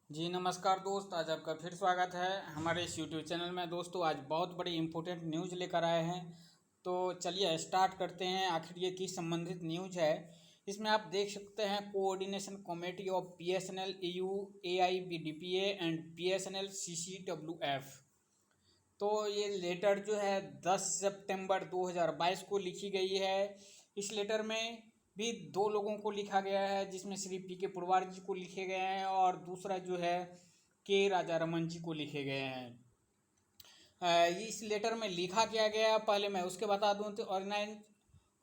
जी नमस्कार दोस्त, आज आपका फिर स्वागत है हमारे इस यूट्यूब चैनल में। दोस्तों आज बहुत बड़ी इम्पोर्टेंट न्यूज़ लेकर आए हैं, तो चलिए स्टार्ट करते हैं। आखिर ये किस संबंधित न्यूज़ है? इसमें आप देख सकते हैं coordination committee of BSNL EU AIBDPA and BSNL CCWF। तो ये लेटर जो है 10 सितंबर 2022 को लिखी गई है। इस लेटर में भी दो लोगों को लिखा गया है, जिसमें श्री PK पुरवार जी को लिखे गए हैं और दूसरा जो है के राजा रमन जी को लिखे गए हैं। इस लेटर में लिखा क्या गया है पहले मैं उसके बता दूं। तो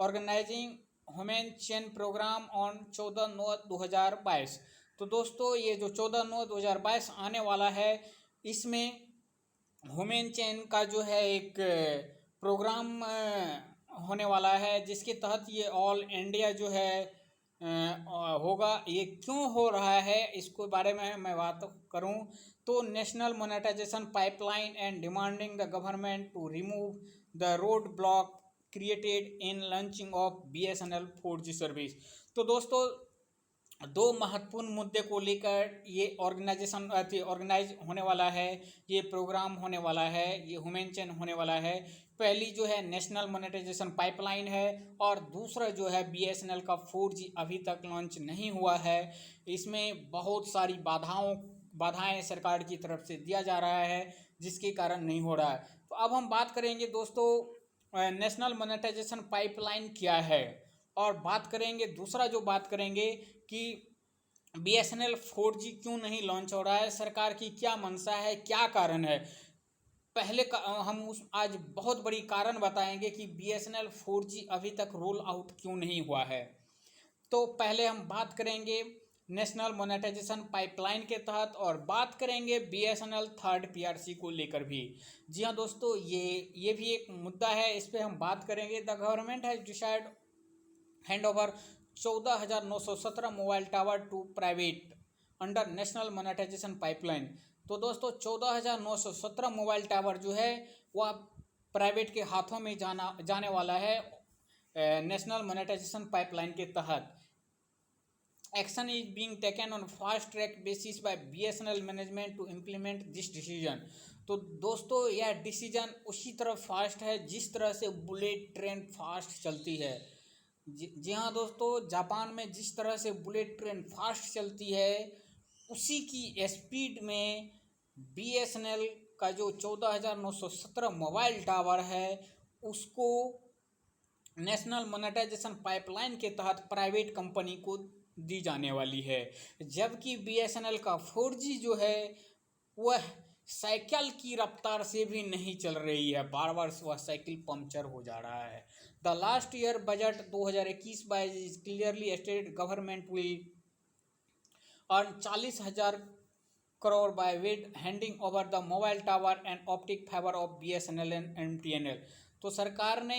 organising human chain programme on 14/9/2022। तो दोस्तों ये जो 14/9/2022 आने वाला है, इसमें ह्यूमन चेन का जो है एक प्रोग्राम होने वाला है, जिसके तहत ये ऑल इंडिया जो है होगा। ये क्यों हो रहा है इसके बारे में मैं बात करूं तो national monetisation pipeline and demanding the government to remove the road block created in launching of BSNL 4G service. तो दोस्तों दो महत्वपूर्ण मुद्दे को लेकर ये ऑर्गेनाइज होने वाला है, ये प्रोग्राम होने वाला है, ये ह्यूमन चेन होने वाला है। पहली जो है नेशनल मोनेटाइजेशन पाइपलाइन है और दूसरा जो है BSNL का 4G अभी तक लॉन्च नहीं हुआ है। इसमें बहुत सारी बाधाएं सरकार की तरफ से दिया जा रहा है, जिसके कारण नहीं हो रहा है। तो अब हम बात करेंगे दोस्तों नेशनल मोनेटाइजेशन पाइपलाइन क्या है, और बात करेंगे दूसरा जो बात करेंगे कि BSNL 4G क्यों नहीं लॉन्च हो रहा है, सरकार की क्या मंशा है, क्या कारण है। पहले हम उस आज बहुत बड़ी कारण बताएंगे कि BSNL 4G अभी तक रोल आउट क्यों नहीं हुआ है। तो पहले हम बात करेंगे नेशनल मोनेटाइजेशन पाइपलाइन के तहत, और बात करेंगे BSNL थर्ड PRC को लेकर भी। जी हाँ दोस्तों, ये भी एक मुद्दा है, इस पर हम बात करेंगे। The government has decide hand over 14,917 mobile tower to private under national monetisation pipeline. तो दोस्तों 14,917 मोबाइल टावर जो है वह प्राइवेट के हाथों में जाने वाला है नेशनल मोनेटाइजेशन पाइपलाइन के तहत। Action is being taken on fast track basis by BSNL management to implement this decision. तो दोस्तों यह डिसीजन उसी तरह फास्ट है जिस तरह से बुलेट ट्रेन फास्ट चलती है। जी हाँ दोस्तों, जापान में जिस तरह से बुलेट ट्रेन फास्ट चलती है, उसी की स्पीड में BSNL का जो 14,917 मोबाइल टावर है उसको नेशनल मोनेटाइजेशन पाइपलाइन के तहत प्राइवेट कंपनी को दी जाने वाली है। जबकि BSNL का 4G जो है वह साइकिल की रफ्तार से भी नहीं चल रही है, बार बार वह साइकिल पंक्चर हो जा रहा है। The last year budget 2021-22 is clearly stated government will earn 40,000 crore by with handing over the mobile tower and optic fibre of BSNL and MTNL। तो सरकार ने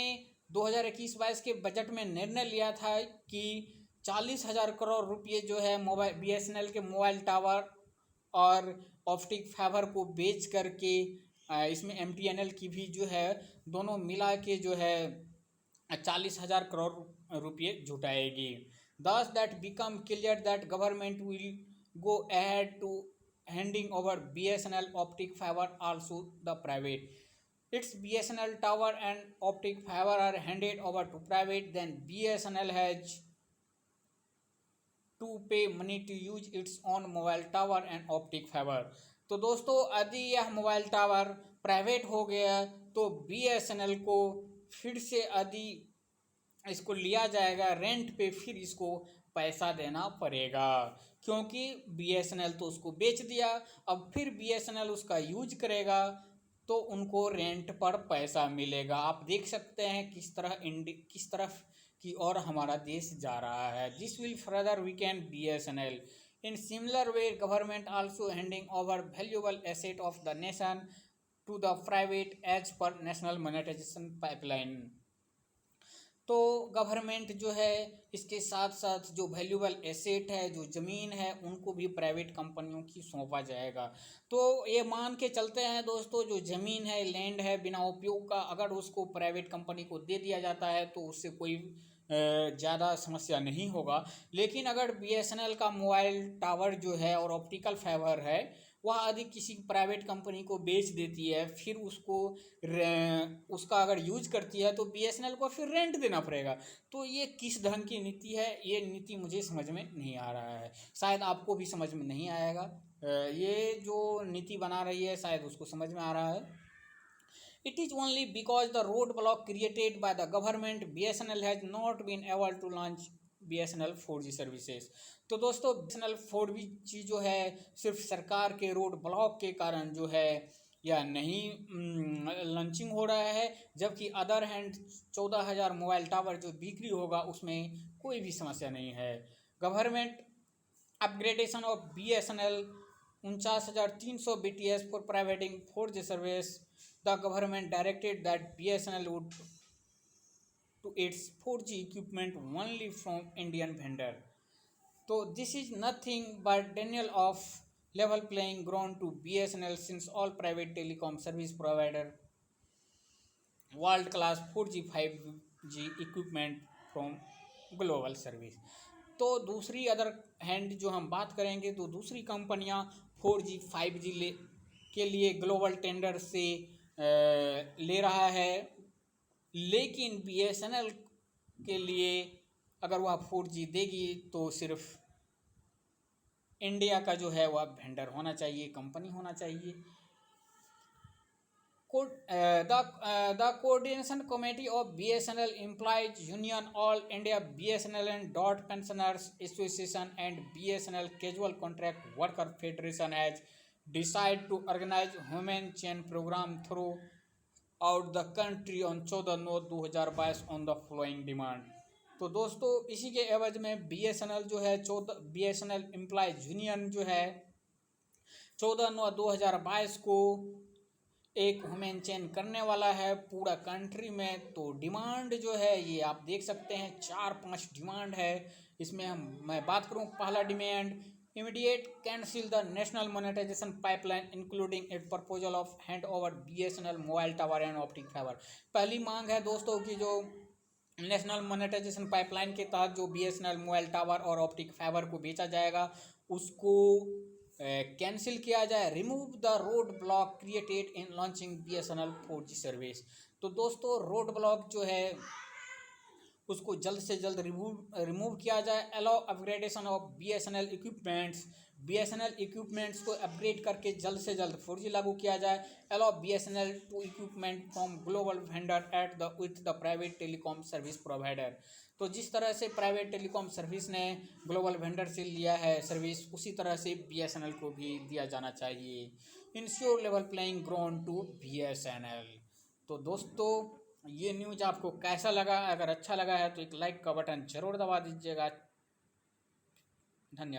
2021-22 के बजट में निर्णय लिया था कि 40,000 करोड़ रुपये जो है मोबाइल BSNL के मोबाइल टावर और ऑप्टिक फाइबर को बेच करके इसमें MTNL की भी जो है दोनों मिला के जो है 40,000 करोड़ रुपये जुटाएगी। Thus that become clear that government will go ahead to handing over BSNL optic fiber also the private. Its BSNL tower and optic fiber are handed over to private, then BSNL has to pay money to use its own mobile tower and optic fiber। तो दोस्तों यदि यह mobile tower private हो गया तो BSNL को फिर से यदि इसको लिया जाएगा रेंट पे, फिर इसको पैसा देना पड़ेगा, क्योंकि BSNL तो उसको बेच दिया। अब फिर BSNL उसका यूज करेगा तो उनको रेंट पर पैसा मिलेगा। आप देख सकते हैं किस तरफ की ओर हमारा देश जा रहा है। This will further weaken BSNL। In similar way government also handing over valuable asset of the nation to the private as per national monetisation pipeline. तो गवर्नमेंट जो है इसके साथ साथ जो वैल्यूएबल एसेट है, जो ज़मीन है, उनको भी प्राइवेट कंपनियों की सौंपा जाएगा। तो ये मान के चलते हैं दोस्तों, जो ज़मीन है, लैंड है बिना उपयोग का, अगर उसको प्राइवेट कंपनी को दे दिया जाता है तो उससे कोई ज़्यादा समस्या नहीं होगा। लेकिन अगर BSNL का मोबाइल टावर जो है और ऑप्टिकल फाइबर है वह अधिक किसी प्राइवेट कंपनी को बेच देती है, फिर उसका अगर यूज करती है तो BSNL को फिर रेंट देना पड़ेगा। तो ये किस ढंग की नीति है, ये नीति मुझे समझ में नहीं आ रहा है, शायद आपको भी समझ में नहीं आएगा। ये जो नीति बना रही है शायद उसको समझ में आ रहा है। It is only because the roadblock created by the government BSNL has not been able to launch BSNL 4G services. तो दोस्तों BSNL 4G जो है सिर्फ सरकार के रोड ब्लॉक के कारण जो है या नहीं लॉन्चिंग हो रहा है, जबकि अदर हैंड 14,000 मोबाइल टावर जो बिक्री होगा उसमें कोई भी समस्या नहीं है। Government upgradation of BSNL 49,300 BTS for providing 4G service. The government directed that BSNL would to its 4G equipment only from Indian vendor. So this is nothing but denial of level playing ground to BSNL, since all private telecom service provider world class 4G 5G equipment from global service। तो दूसरी other hand जो हम बात करेंगे तो दूसरी कंपनियां 4G 5G के लिए ग्लोबल टेंडर से ले रहा है, लेकिन BSNL के लिए अगर वह 4G देगी तो सिर्फ इंडिया का जो है वह वेंडर होना चाहिए, कंपनी होना चाहिए। The coordination committee of BSNL implies union All India BSNL and Dot Pensioners Association and BSNL Casual Contract Worker Federation has decided to organize human chain program throughout the country on 14/9/2022 on the following demand। तो दोस्तों इसी के एवज में BSNL जो है BSNL employees union जो है 14/9/2022 को एक ह्यूमन चेन करने वाला है पूरा कंट्री में। तो डिमांड जो है ये आप देख सकते हैं 4-5 डिमांड है। इसमें मैं बात करूं, पहला demand immediate cancel the national monetisation pipeline including it proposal of hand over BSNL mobile tower and optic fibre. पहली मांग है दोस्तों की जो नेशनल मोनेटाइजेशन पाइपलाइन के तहत जो BSNL मोबाइल टावर और ऑप्टिक फाइबर को बेचा जाएगा उसको कैंसिल किया जाए। Remove the road block created in launching BSNL 4G service. तो दोस्तों रोड ब्लॉक जो है उसको जल्द से जल्द रिमूव किया जाए। Allow upgradation of BSNL equipments को अपग्रेड करके जल्द से जल्द 4G लागू किया जाए। Allow BSNL to equipment from global vendor at the with the private telecom service provider. तो जिस तरह से प्राइवेट टेलीकॉम सर्विस ने ग्लोबल वेंडर से लिया है सर्विस, उसी तरह से BSNL को भी दिया जाना चाहिए। Ensure level playing ground to BSNL। तो दोस्तों ये न्यूज़ आपको कैसा लगा? अगर अच्छा लगा है तो एक लाइक का बटन जरूर दबा दीजिएगा। धन्यवाद।